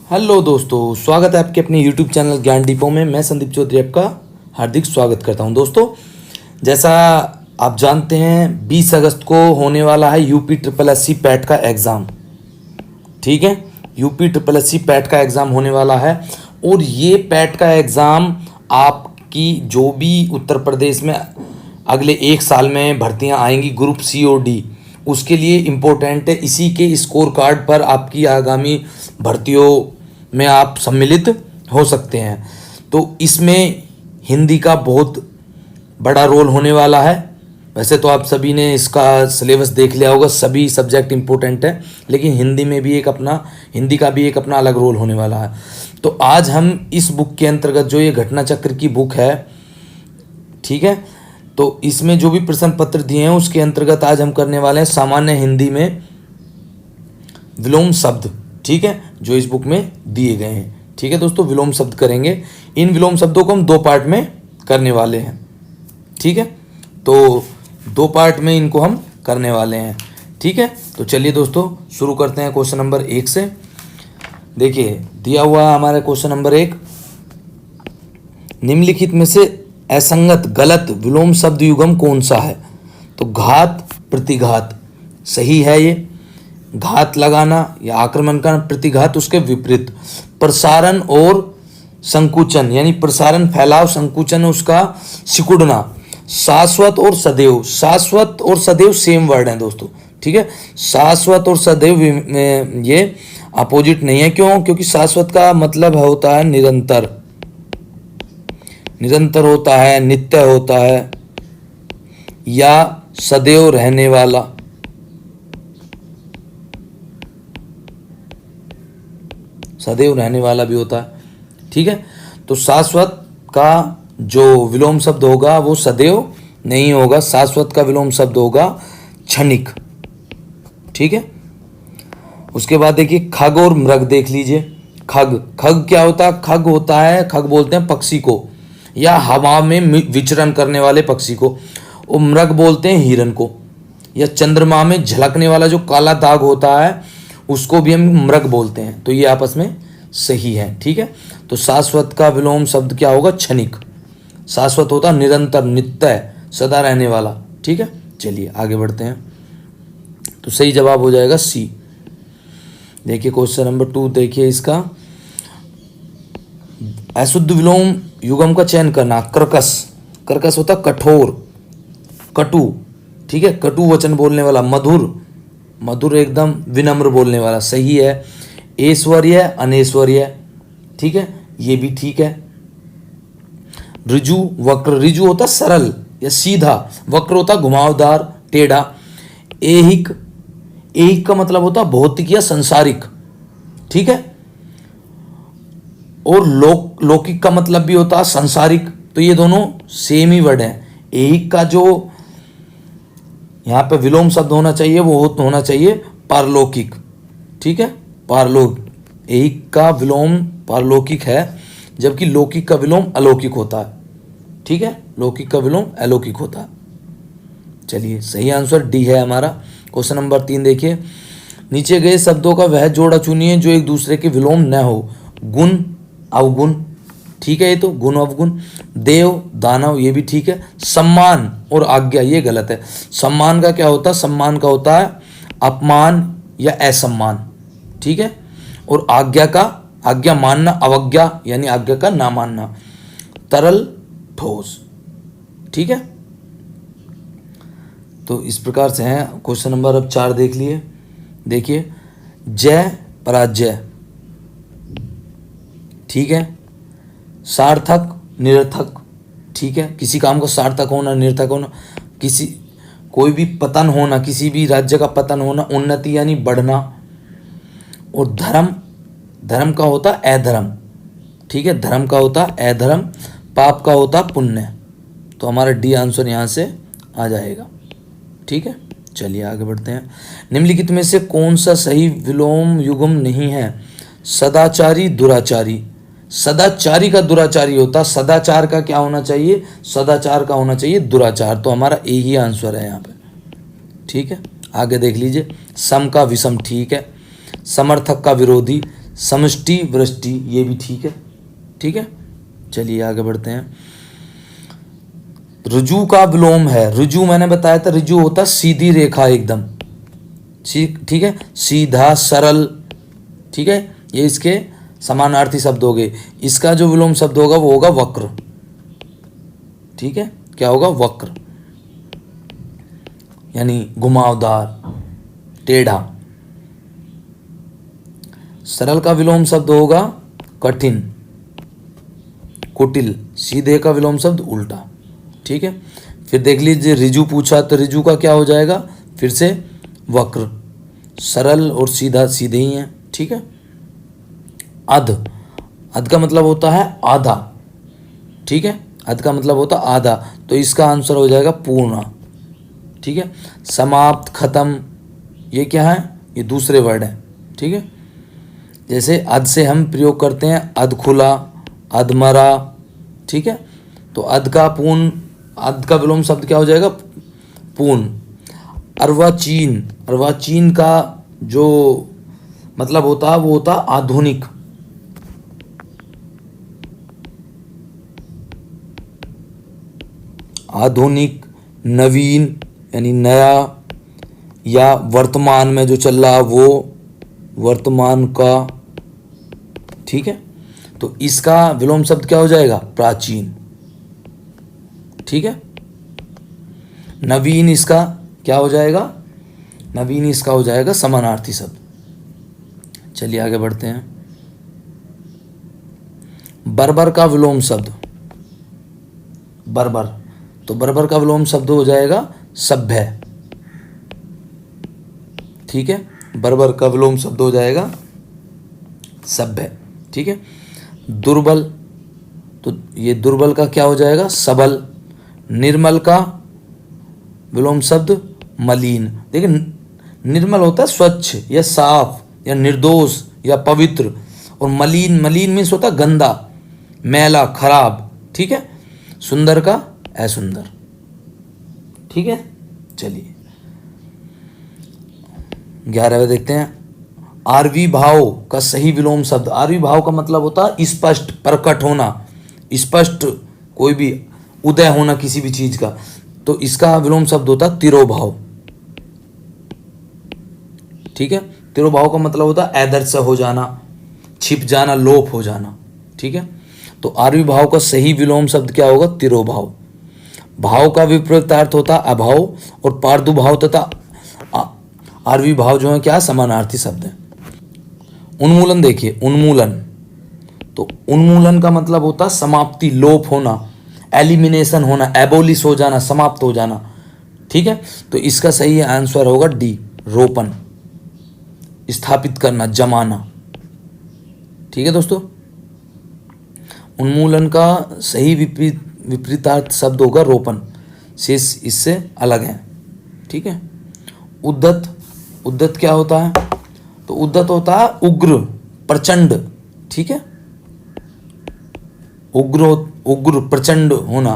Hello दोस्तों, स्वागत है आपके अपने यूट्यूब चैनल ज्ञान डिपो में। मैं संदीप चौधरी आपका हार्दिक स्वागत करता हूं। दोस्तों, जैसा आप जानते हैं 20 अगस्त को होने वाला है यूपी ट्रिपल एससी पैट का एग्ज़ाम। ठीक है, यूपी ट्रिपल एससी पैट का एग्ज़ाम होने वाला है। और ये पैट का एग्ज़ाम आपकी जो भी उत्तर प्रदेश में अगले 1 साल में भर्तियां आएंगी ग्रुप सी और डी, उसके लिए इम्पोर्टेंट है। इसी के स्कोर कार्ड पर आपकी आगामी भर्तियों में आप सम्मिलित हो सकते हैं। तो इसमें हिंदी का बहुत बड़ा रोल होने वाला है। वैसे तो आप सभी ने इसका सिलेबस देख लिया होगा, सभी सब्जेक्ट इम्पोर्टेंट है, लेकिन हिंदी का भी एक अपना अलग रोल होने वाला है। तो आज हम इस बुक के अंतर्गत, जो ये घटना चक्र की बुक है, ठीक है, तो इसमें जो भी प्रश्न पत्र दिए हैं उसके अंतर्गत आज हम करने वाले हैं सामान्य हिंदी में विलोम शब्द। ठीक है, जो इस बुक में दिए गए हैं। ठीक है दोस्तों, विलोम शब्द करेंगे। इन विलोम शब्दों को हम 2 पार्ट में करने वाले हैं। ठीक है, तो 2 पार्ट में इनको हम करने वाले हैं। ठीक है, तो चलिए दोस्तों शुरू करते हैं क्वेश्चन नंबर 1 से। देखिए, दिया हुआ हमारा क्वेश्चन नंबर 1, निम्नलिखित में से असंगत गलत विलोम शब्द युग्म कौन सा है? तो घात प्रतिघात सही है। ये घात लगाना या आक्रमण का प्रतिघात उसके विपरीत। प्रसारण और संकुचन, यानी प्रसारण फैलाव, संकुचन उसका सिकुड़ना। शाश्वत और सदैव, शाश्वत और सदैव सेम वर्ड हैं दोस्तों। ठीक है, शाश्वत और सदैव ये अपोजिट नहीं है। क्यों? क्योंकि शाश्वत का मतलब होता है निरंतर, निरंतर होता है, नित्य होता है, या सदैव रहने वाला। सदैव रहने वाला भी होता है। ठीक है, तो शाश्वत का जो विलोम शब्द होगा वो सदैव नहीं होगा, शाश्वत का विलोम शब्द होगा क्षणिक। ठीक है, उसके बाद देखिए खग और मृग देख लीजिए। खग, खग क्या होता है? खग होता है, खग बोलते हैं पक्षी को, या हवा में विचरण करने वाले पक्षी को। और मृग बोलते हैं हिरन को, या चंद्रमा में झलकने वाला जो काला दाग होता है उसको भी हम मृग बोलते हैं। तो ये आपस में सही है। ठीक है, तो शाश्वत का विलोम शब्द क्या होगा? क्षणिक। शाश्वत होता निरंतर, नित्य, सदा रहने वाला। ठीक है, चलिए आगे बढ़ते हैं। तो सही जवाब हो जाएगा सी। देखिए क्वेश्चन नंबर 2, देखिए इसका अशुद्ध विलोम युग्म का चयन करना। कर्कश, कर्कश होता कठोर, कटु। ठीक है, कटु वचन बोलने वाला। मधुर, मधुर एकदम विनम्र बोलने वाला। सही है। ऐश्वर्य, अनैश्वर्य। ठीक है, ये भी ठीक है। ऋजु, वक्र, ऋजु होता सरल या सीधा, वक्र होता घुमावदार, टेढ़ा। ऐहिक, ऐहिक का मतलब होता भौतिक या संसारिक। ठीक है, और लौकिक का मतलब भी होता संसारिक। तो ये दोनों सेम ही वर्ड हैं। ऐहिक का जो यहाँ पे विलोम शब्द होना चाहिए वो होना चाहिए पारलौकिक। ठीक है, पारलौकिक। ऐहिक का विलोम पारलौकिक है, जबकि लौकिक का विलोम अलौकिक होता है। ठीक है, लौकिक का विलोम अलौकिक होता है। चलिए सही आंसर डी है हमारा। क्वेश्चन नंबर 3 देखिए, नीचे गए शब्दों का वह जोड़ा चुनिए जो एक दूसरे के विलोम न हो। गुण, अवगुण। ठीक है, ये तो गुण अवगुण। देव, दानव, ये भी ठीक है। सम्मान और आज्ञा, ये गलत है। सम्मान का क्या होता है? सम्मान का होता है अपमान या असम्मान। ठीक है, और आज्ञा का, आज्ञा मानना, अवज्ञा यानी आज्ञा का ना मानना। तरल, ठोस। ठीक है, तो इस प्रकार से है। क्वेश्चन नंबर अब 4 देख लिए। देखिए जय, पराजय। ठीक है, सार्थक, निरर्थक। ठीक है, किसी काम को सार्थक होना, निरर्थक होना, किसी कोई भी पतन होना, किसी भी राज्य का पतन होना, उन्नति यानी बढ़ना। और धर्म, धर्म का होता अधर्म। ठीक है, धर्म का होता अधर्म, पाप का होता पुण्य। तो हमारा डी आंसर यहाँ से आ जाएगा। ठीक है, चलिए आगे बढ़ते हैं। निम्नलिखित में से कौन सा सही विलोम युग्म नहीं है? सदाचारी, दुराचारी। सदाचारी का दुराचारी होता, सदाचार का क्या होना चाहिए? सदाचार का होना चाहिए दुराचार। तो हमारा ए ही आंसर है यहाँ पे। ठीक है, आगे देख लीजिए। सम का विषम, ठीक है। समर्थक का विरोधी, समष्टि वृष्टि, ये भी ठीक है। ठीक है, चलिए आगे बढ़ते हैं। ऋजु का विलोम है, ऋजु मैंने बताया था, ऋजु होता सीधी रेखा एकदम, ठीक है, सीधा सरल। ठीक है, ये इसके समानार्थी शब्द हो गए। इसका जो विलोम शब्द होगा वो होगा वक्र। ठीक है, क्या होगा? वक्र, यानी घुमावदार, टेढ़ा। सरल का विलोम शब्द होगा कठिन, कुटिल। सीधे का विलोम शब्द उल्टा। ठीक है, फिर देख लीजिए ऋजु पूछा तो ऋजु का क्या हो जाएगा? फिर से वक्र। सरल और सीधा सीधे ही हैं। ठीक है, अध, अध का मतलब होता है आधा। ठीक है, अध का मतलब होता आधा, तो इसका आंसर हो जाएगा पूर्ण। ठीक है, समाप्त, खत्म, ये क्या है? ये दूसरे वर्ड है। ठीक है, जैसे अध से हम प्रयोग करते हैं अधखुला, अधमरा। ठीक है, तो अध का पूर्ण, अध का विलोम शब्द क्या हो जाएगा? पूर्ण। अर्वाचीन, अर्वाचीन का जो मतलब होता है वो होता आधुनिक। आधुनिक, नवीन यानी नया, या वर्तमान में जो चल रहा वो, वर्तमान का। ठीक है, तो इसका विलोम शब्द क्या हो जाएगा? प्राचीन। ठीक है, नवीन इसका क्या हो जाएगा? नवीन इसका हो जाएगा समानार्थी शब्द। चलिए आगे बढ़ते हैं। बर्बर का विलोम शब्द, बर्बर, तो बर्बर का विलोम शब्द हो जाएगा सभ्य। ठीक है, बर्बर का विलोम शब्द हो जाएगा सभ्य। ठीक है, दुर्बल, तो ये दुर्बल का क्या हो जाएगा? सबल। निर्मल का विलोम शब्द मलिन। देखिए निर्मल होता है स्वच्छ या साफ या निर्दोष या पवित्र, और मलिन, मलिन मीन्स होता है गंदा, मैला, खराब। ठीक है, सुंदर का असुंदर। ठीक है, चलिए 11वें देखते हैं। आरवी भाव का सही विलोम शब्द, आरवी भाव का मतलब होता है स्पष्ट, प्रकट होना, स्पष्ट, कोई भी उदय होना किसी भी चीज का, तो इसका विलोम शब्द होता है तिरोभाव। ठीक है, तिरोभाव का मतलब होता है अदृश्य हो जाना, छिप जाना, लोप हो जाना। ठीक है, तो आरवी भाव का सही विलोम शब्द क्या होगा? तिरोभाव। भाव का विपरीत अर्थ होता अभाव, और पार्दुभाव तथा आरवी भाव जो है क्या? समानार्थी शब्द है। उन्मूलन देखिए, उन्मूलन, तो उन्मूलन का मतलब होता समाप्ति, लोप होना, एलिमिनेशन होना, एबोलिश हो जाना, समाप्त हो जाना। ठीक है, तो इसका सही आंसर होगा डी, रोपण, स्थापित करना, जमाना। ठीक है दोस्तों, उन्मूलन का सही विपरीतार्थ शब्द होगा रोपण, शेष इससे अलग है। ठीक है, उद्धत, उद्धत क्या होता है? तो उद्धत होता है उग्र, प्रचंड। ठीक है, उग्र, उग्र, प्रचंड होना,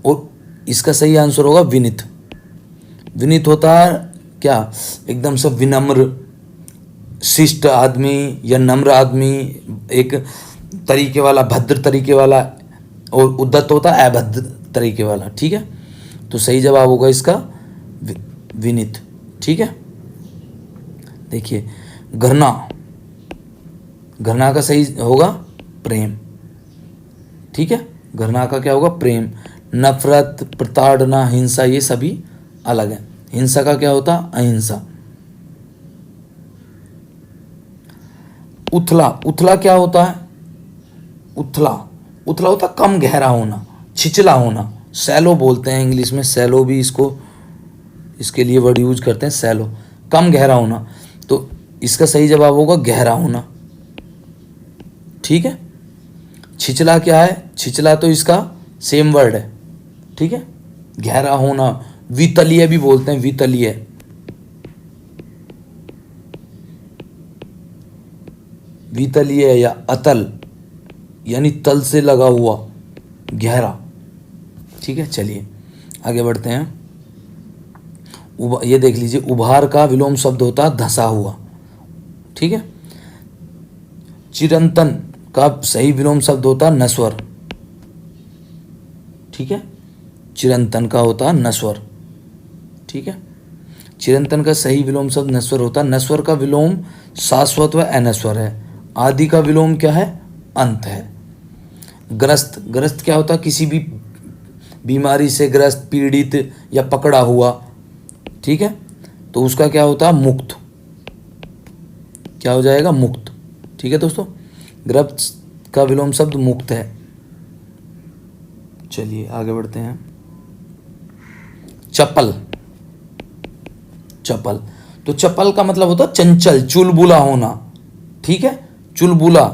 और इसका सही आंसर होगा विनीत। विनीत होता है क्या? एकदम से विनम्र, शिष्ट आदमी या नम्र आदमी, एक तरीके वाला, भद्र तरीके वाला, और उद्धत होता है अभद्र तरीके वाला। ठीक है, तो सही जवाब होगा इसका विनीत। ठीक है, देखिए घृणा, घृणा का सही होगा प्रेम। ठीक है, घृणा का क्या होगा? प्रेम। नफरत, प्रताड़ना, हिंसा, ये सभी अलग है। हिंसा का क्या होता? अहिंसा। उथला, उथला क्या होता है? उथला, उथला होता कम गहरा होना, छिछला होना, सैलो बोलते हैं इंग्लिश में, सैलो भी इसको, इसके लिए वर्ड यूज करते हैं सैलो, कम गहरा होना, तो इसका सही जवाब होगा गहरा होना। ठीक है, छिछला क्या है? छिछला तो इसका सेम वर्ड है। ठीक है, गहरा होना, वितलीय भी बोलते हैं, वितलीय, वितलीय या अतल, यानी तल से लगा हुआ, गहरा। ठीक है, चलिए आगे बढ़ते हैं। ये देख लीजिए, उभार का विलोम शब्द होता है धसा हुआ। ठीक है, चिरंतन का सही विलोम शब्द होता है नस्वर। ठीक है, चिरंतन का होता है नस्वर। ठीक है, चिरंतन का सही विलोम शब्द नस्वर होता है। नस्वर का विलोम शाश्वत व अनस्वर है। आदि का विलोम क्या है? अंत है। ग्रस्त, ग्रस्त क्या होता है? किसी भी बीमारी से ग्रस्त, पीड़ित या पकड़ा हुआ। ठीक है, तो उसका क्या होता है? मुक्त। क्या हो जाएगा? मुक्त। ठीक है दोस्तों, ग्रस्त का विलोम शब्द मुक्त है। चलिए आगे बढ़ते हैं। चपल, चपल, तो चपल का मतलब होता है चंचल, चुलबुला होना। ठीक है, चुलबुला,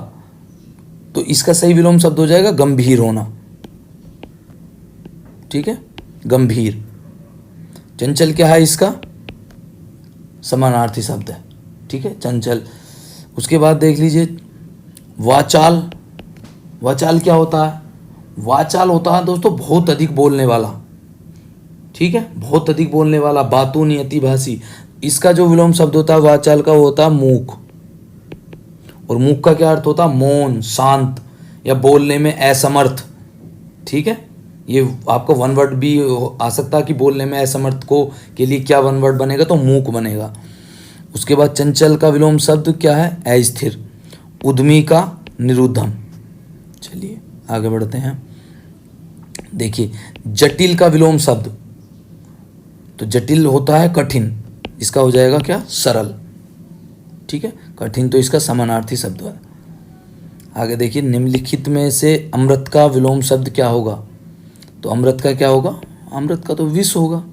तो इसका सही विलोम शब्द हो जाएगा गंभीर होना। ठीक है, गंभीर। चंचल क्या है? इसका समानार्थी शब्द है। ठीक है, चंचल। उसके बाद देख लीजिए वाचाल। वाचाल क्या होता है? वाचाल होता है दोस्तों बहुत अधिक बोलने वाला। ठीक है, बहुत अधिक बोलने वाला, बातूनी, अतिभाषी। इसका जो विलोम शब्द होता है वाचाल का, वो होता है मूक। और मूक का क्या अर्थ होता है? मौन, शांत या बोलने में असमर्थ। ठीक है, ये आपको वन वर्ड भी आ सकता है कि बोलने में असमर्थ को के लिए क्या वन वर्ड बनेगा? तो मूक बनेगा। उसके बाद चंचल का विलोम शब्द क्या है? अस्थिर। उद्यमी का निरुद्धम। चलिए आगे बढ़ते हैं। देखिए जटिल का विलोम शब्द, तो जटिल होता है कठिन, इसका हो जाएगा क्या? सरल। ठीक है, कठिन तो इसका समानार्थी शब्द है। आगे देखिए निम्नलिखित में से अमृत का विलोम शब्द क्या होगा? तो अमृत का क्या होगा? अमृत का तो विष होगा।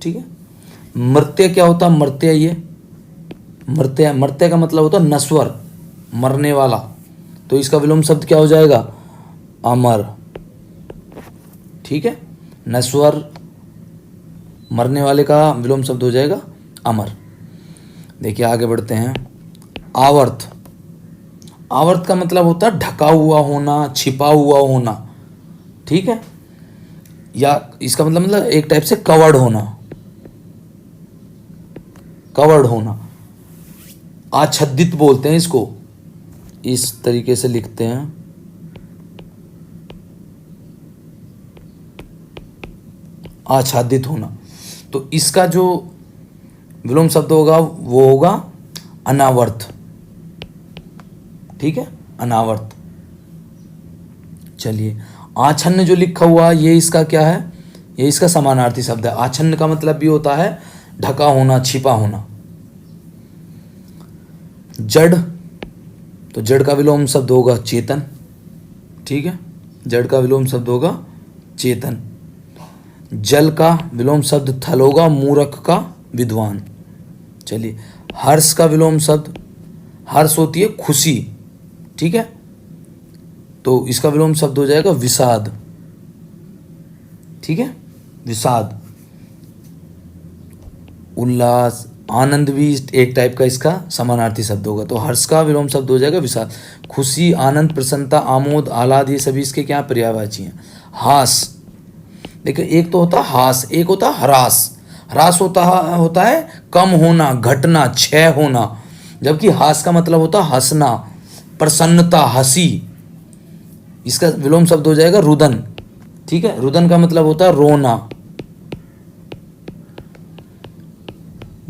ठीक है, मर्त्य क्या होता है? मर्त्य, ये मर्त्य, मर्त्य का मतलब होता है नश्वर, मरने वाला। तो इसका विलोम शब्द क्या हो जाएगा? अमर। ठीक है, नश्वर, मरने वाले का विलोम शब्द हो जाएगा अमर। देखिए आगे बढ़ते हैं। आवर्त, आवर्त का मतलब होता है ढका हुआ होना, छिपा हुआ होना। ठीक है, या इसका मतलब एक टाइप से कवर्ड होना, कवर्ड होना। आच्छादित बोलते हैं इसको, इस तरीके से लिखते हैं, आच्छादित होना। तो इसका जो विलोम शब्द होगा वो होगा अनावर्त। ठीक है, अनावर्त। चलिए आच्छन्न जो लिखा हुआ ये इसका क्या है? ये इसका समानार्थी शब्द है। आच्छन्न का मतलब भी होता है ढका होना, छिपा होना। जड़, तो जड़ का विलोम शब्द होगा चेतन। ठीक है, जड़ का विलोम शब्द होगा चेतन। जल का विलोम शब्द थल होगा, मूर्ख का विद्वान। चलिए हर्ष का विलोम शब्द, हर्ष होती है खुशी। ठीक है, तो इसका विलोम शब्द हो जाएगा विषाद। ठीक है, विषाद। उल्लास, आनंद भी एक टाइप का इसका समानार्थी शब्द होगा। तो हर्ष का विलोम शब्द हो जाएगा विषाद। खुशी, आनंद, प्रसन्नता, आमोद, आह्लाद, ये सभी इसके क्या पर्यायवाची हैं। हास, देखिए एक तो होता है हास, एक होता है हरास। हरास होता है कम होना, घटना, क्षय होना। जबकि हास का मतलब होता है हंसना, प्रसन्नता, हंसी। इसका विलोम शब्द हो जाएगा रुदन। ठीक है, रुदन का मतलब होता है रोना,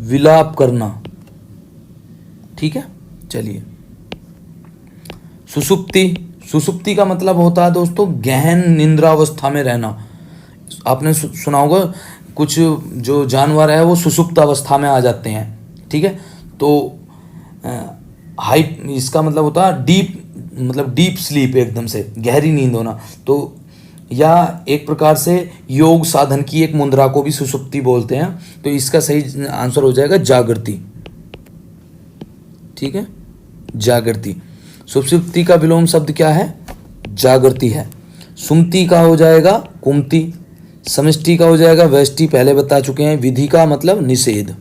विलाप करना। ठीक है, चलिए सुषुप्ति, सुषुप्ति का मतलब होता है दोस्तों गहन निद्रावस्था में रहना। आपने सुना होगा कुछ जो जानवर है वो सुषुप्त अवस्था में आ जाते हैं। ठीक है, तो हाई, इसका मतलब होता है डीप, मतलब डीप स्लीप, एकदम से गहरी नींद होना। तो या एक प्रकार से योग साधन की एक मुद्रा को भी सुषुप्ति बोलते हैं। तो इसका सही आंसर हो जाएगा जागृति। ठीक है, जागृति। सुषुप्ति का विलोम शब्द क्या है? जागृति है। सुमति का हो जाएगा कुमति। समष्टि का हो जाएगा व्यष्टि, पहले बता चुके हैं। विधि का मतलब निषेध।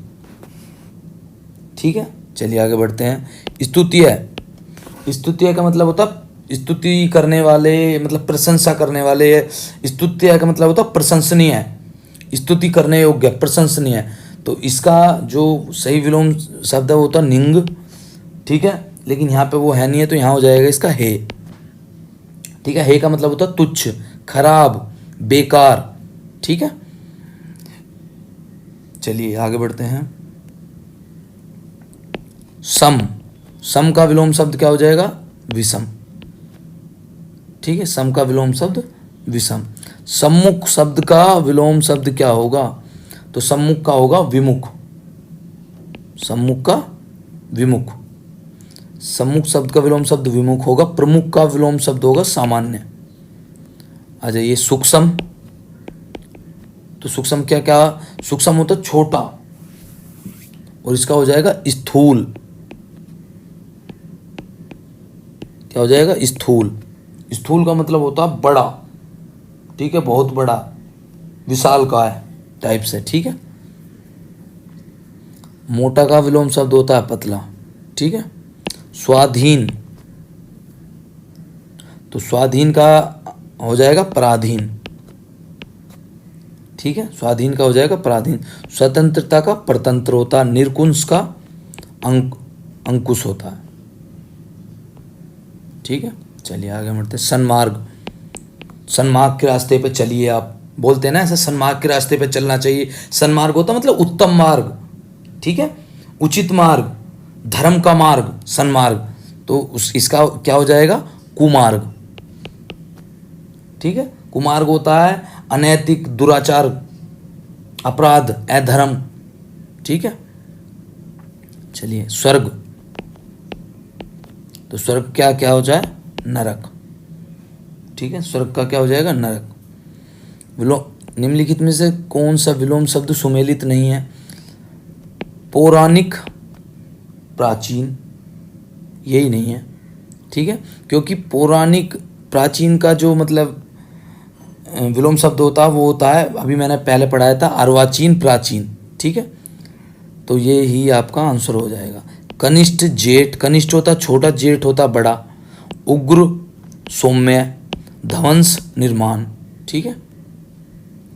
ठीक है, चलिए आगे बढ़ते हैं। स्तुतीय, स्तुतीय का मतलब होता स्तुति करने वाले, मतलब प्रशंसा करने वाले। स्तुतीय का मतलब होता प्रशंसनीय, स्तुति करने योग्य, प्रशंसनीय। तो इसका जो सही विलोम शब्द है वो होता निंग। ठीक है, लेकिन यहाँ पे वो है नहीं है, तो यहाँ हो जाएगा इसका हे। ठीक है, हे का मतलब होता है तुच्छ, खराब, बेकार। ठीक है, चलिए आगे बढ़ते हैं। सम, सम का विलोम शब्द क्या हो जाएगा? विषम। ठीक है, सम का विलोम शब्द विषम। सम्मुख शब्द का विलोम शब्द क्या होगा? तो सम्मुख का होगा विमुख। सम्मुख का विमुख। सम्मुख शब्द का विलोम शब्द विमुख होगा। प्रमुख का विलोम शब्द होगा सामान्य। आ जाइए सूक्ष्म। तो सूक्ष्म क्या क्या? सूक्ष्म होता छोटा, और इसका हो जाएगा स्थूल। क्या हो जाएगा? स्थूल। स्थूल का मतलब होता है बड़ा। ठीक है, बहुत बड़ा, विशाल काय टाइप से। ठीक है, मोटा का विलोम शब्द होता है पतला। ठीक है, स्वाधीन, तो स्वाधीन का हो जाएगा पराधीन। ठीक है, स्वाधीन का हो जाएगा पराधीन। स्वतंत्रता का परतंत्र होता है। निरकुंश का अंकुश होता है। ठीक है, चलिए आगे बढ़ते हैं। सन्मार्ग, सन्मार्ग के रास्ते पे चलिए। आप बोलते हैं ना ऐसा, सन्मार्ग के रास्ते पे चलना चाहिए। सन्मार्ग होता मतलब उत्तम मार्ग। ठीक है, उचित मार्ग, धर्म का मार्ग, सन्मार्ग। तो इसका क्या हो जाएगा? कुमार्ग। ठीक है, कुमार्ग होता है अनैतिक, दुराचार, अपराध, अधर्म। ठीक है, चलिए स्वर्ग, तो स्वर्ग क्या क्या हो जाए? नरक। ठीक है, स्वर्ग का क्या हो जाएगा? नरक। विलोम, निम्नलिखित में से कौन सा विलोम शब्द सुमेलित नहीं है? पौराणिक, प्राचीन, यही नहीं है। ठीक है, क्योंकि पौराणिक, प्राचीन का जो मतलब विलोम शब्द होता है वो होता है, अभी मैंने पहले पढ़ाया था, अर्वाचीन, प्राचीन। ठीक है, तो ये ही आपका आंसर हो जाएगा। कनिष्ठ, जेठ, कनिष्ठ होता छोटा, जेठ होता बड़ा। उग्र, सौम्य, ध्वंस, निर्माण। ठीक है,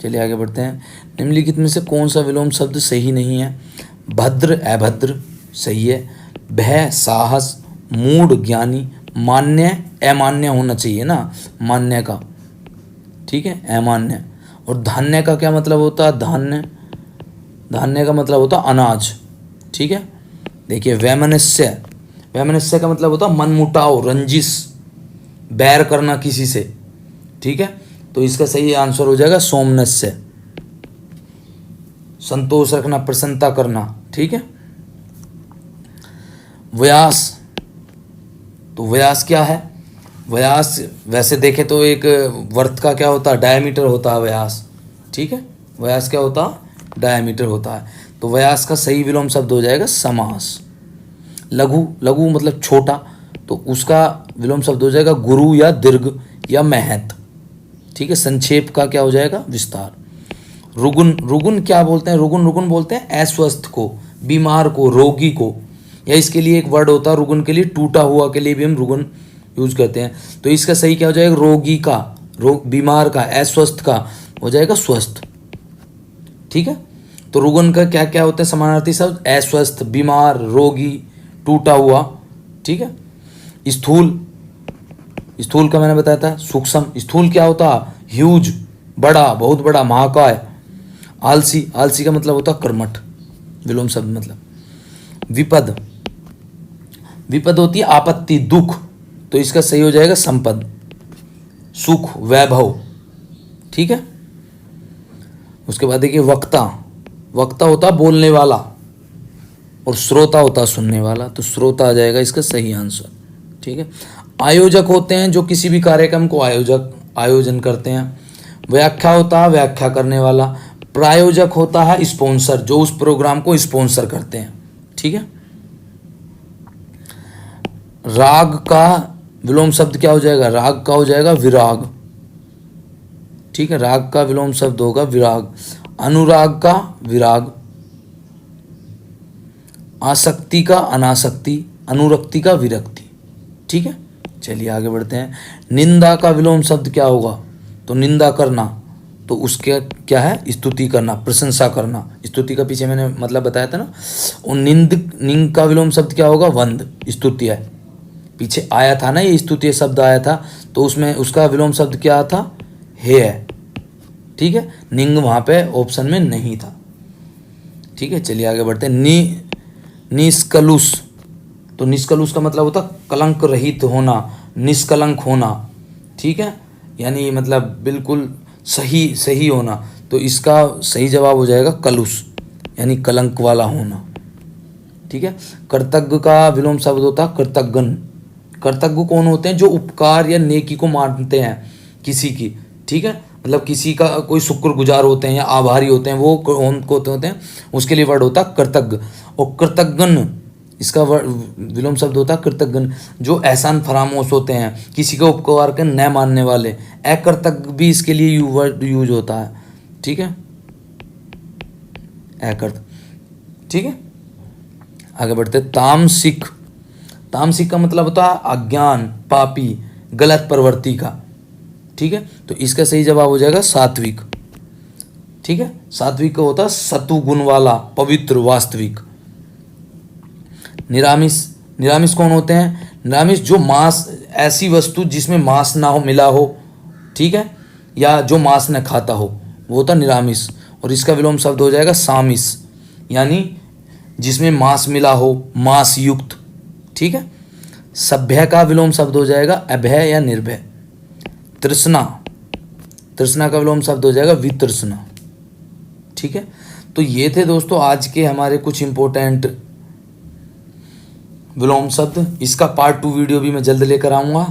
चलिए आगे बढ़ते हैं। निम्नलिखित में से कौन सा विलोम शब्द सही नहीं है? भद्र, अभद्र, सही है। भय, साहस, मूढ़, ज्ञानी। मान्य, अमान्य होना चाहिए ना, मान्य का। ठीक है, अमान्य। और धान्य का क्या मतलब होता है? धान्य, धान्य का मतलब होता है अनाज। ठीक है, देखिए वैमनस्य, वैमनस्य का मतलब होता है मनमुटाव, रंजिश, बैर करना किसी से। ठीक है, तो इसका सही आंसर हो जाएगा सोमनस्य, संतोष रखना, प्रसन्नता करना। ठीक है, व्यास, तो व्यास क्या है? व्यास वैसे देखें तो एक वर्त का क्या होता है? डायमीटर होता है व्यास। ठीक है, व्यास क्या होता है? डायमीटर होता है। तो व्यास का सही विलोम शब्द हो जाएगा समास। लघु, लघु मतलब छोटा, तो उसका विलोम शब्द हो जाएगा गुरु या दीर्घ या महत। ठीक है, संक्षेप का क्या हो जाएगा? विस्तार। रुगुन, रुगुन क्या बोलते हैं? रुगुन, रुगुन बोलते हैं अस्वस्थ को, बीमार को, रोगी को, या इसके लिए एक वर्ड होता है रुगुन के लिए, टूटा हुआ के लिए भी हम रुगुन यूज करते हैं। तो इसका सही क्या हो जाएगा? रोगी का, बीमार का, अस्वस्थ का हो जाएगा स्वस्थ। ठीक है, तो रुगुन का क्या क्या होता है समानार्थी शब्द? अस्वस्थ, बीमार, रोगी, टूटा हुआ। ठीक है, स्थूल, स्थूल का मैंने बताया था सूक्ष्म। स्थूल क्या होता है? ह्यूज, बड़ा, बहुत बड़ा, महाकाय। आलसी, आलसी का मतलब होता है कर्मठ, विलोम शब्द मतलब। विपद, विपद होती है आपत्ति, दुख, तो इसका सही हो जाएगा संपद। सुख, वैभव। ठीक है, उसके बाद देखिए वक्ता, वक्ता होता है बोलने वाला, और श्रोता होता है सुनने वाला, तो श्रोता आ जाएगा इसका सही आंसर। ठीक है, आयोजक होते हैं जो किसी भी कार्यक्रम को आयोजन करते हैं। व्याख्या होता है व्याख्या करने वाला। प्रायोजक होता है स्पॉन्सर, जो उस प्रोग्राम को स्पॉन्सर करते हैं। ठीक है, राग का विलोम शब्द क्या हो जाएगा? राग का हो जाएगा विराग। ठीक है, राग का विलोम शब्द होगा विराग। अनुराग का विराग। आसक्ति का अनासक्ति, अनुरक्ति का विरक्ति। ठीक है, चलिए आगे बढ़ते हैं। निंदा का विलोम शब्द क्या होगा? तो निंदा करना, तो उसके क्या है? स्तुति करना, प्रशंसा करना। स्तुति का पीछे मैंने मतलब बताया था ना। और निंद का विलोम शब्द क्या होगा? वंद, स्तुति है। पीछे आया था ना, ये स्तुतीय शब्द आया था, तो उसमें उसका विलोम शब्द क्या था, हे है। ठीक है, निंग वहाँ पे ऑप्शन में नहीं था। ठीक है, चलिए आगे बढ़ते हैं। निष्कलुष, तो निष्कलुष का मतलब होता कलंक रहित होना, निष्कलंक होना। ठीक है, यानी मतलब बिल्कुल सही होना। तो इसका सही जवाब हो जाएगा कलुष, यानी कलंक वाला होना। ठीक है, कृतज्ञ का विलोम शब्द होता कृतज्ञन। कृतज्ञ कौन होते हैं, जो उपकार या नेकी को मानते हैं किसी की। ठीक है, मतलब किसी का कोई शुक्रगुजार होते हैं या आभारी होते हैं, वो कौन को होते हैं, उसके लिए वर्ड होता कृतज्ञ। और कृतज्ञन, इसका विलोम शब्द होता कृतज्ञन, जो एहसान फरामोश होते हैं, किसी का उपकार के न मानने वाले। अकृतज्ञ भी इसके लिए वर्ड यूज होता है। ठीक है, अकृत। ठीक है, आगे बढ़ते। तामसिक, तामसिक का मतलब होता है अज्ञान, पापी, गलत प्रवृत्ति का। ठीक है, तो इसका सही जवाब हो जाएगा सात्विक। ठीक है, सात्विक का होता है सत्वगुण वाला, पवित्र, वास्तविक। निरामिष, निरामिष कौन होते हैं, निरामिष जो मांस, ऐसी वस्तु जिसमें मांस ना हो, मिला हो। ठीक है, या जो मांस न खाता हो, वो होता निरामिष। और इसका विलोम शब्द हो जाएगा सामिष, यानी जिसमें मांस मिला हो, मांस युक्त। ठीक है, सभ्य का विलोम शब्द हो जाएगा अभय या निर्भय। तृष्णा, तृष्णा का विलोम शब्द हो जाएगा वितृष्णा। ठीक है, तो ये थे दोस्तों आज के हमारे कुछ इंपॉर्टेंट विलोम शब्द। इसका पार्ट 2 वीडियो भी मैं जल्द लेकर आऊँगा।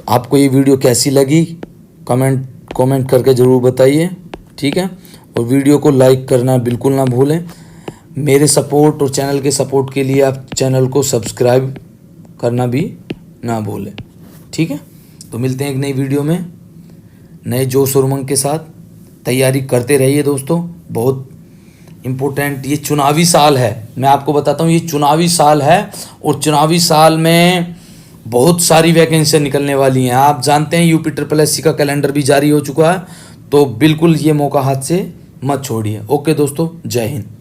आपको ये वीडियो कैसी लगी कमेंट करके ज़रूर बताइए। ठीक है, और वीडियो को लाइक करना बिल्कुल ना भूलें। मेरे सपोर्ट और चैनल के सपोर्ट के लिए आप चैनल को सब्सक्राइब करना भी ना भूलें। ठीक है, तो मिलते हैं एक नई वीडियो में नए जोश और उमंग के साथ। तैयारी करते रहिए दोस्तों, बहुत इम्पोर्टेंट ये चुनावी साल है। मैं आपको बताता हूँ, ये चुनावी साल है और चुनावी साल में बहुत सारी वैकेंसियाँ निकलने वाली हैं। आप जानते हैं UP SSC का कैलेंडर भी जारी हो चुका है, तो बिल्कुल ये मौका हाथ से मत छोड़िए। ओके दोस्तों, जय हिंद।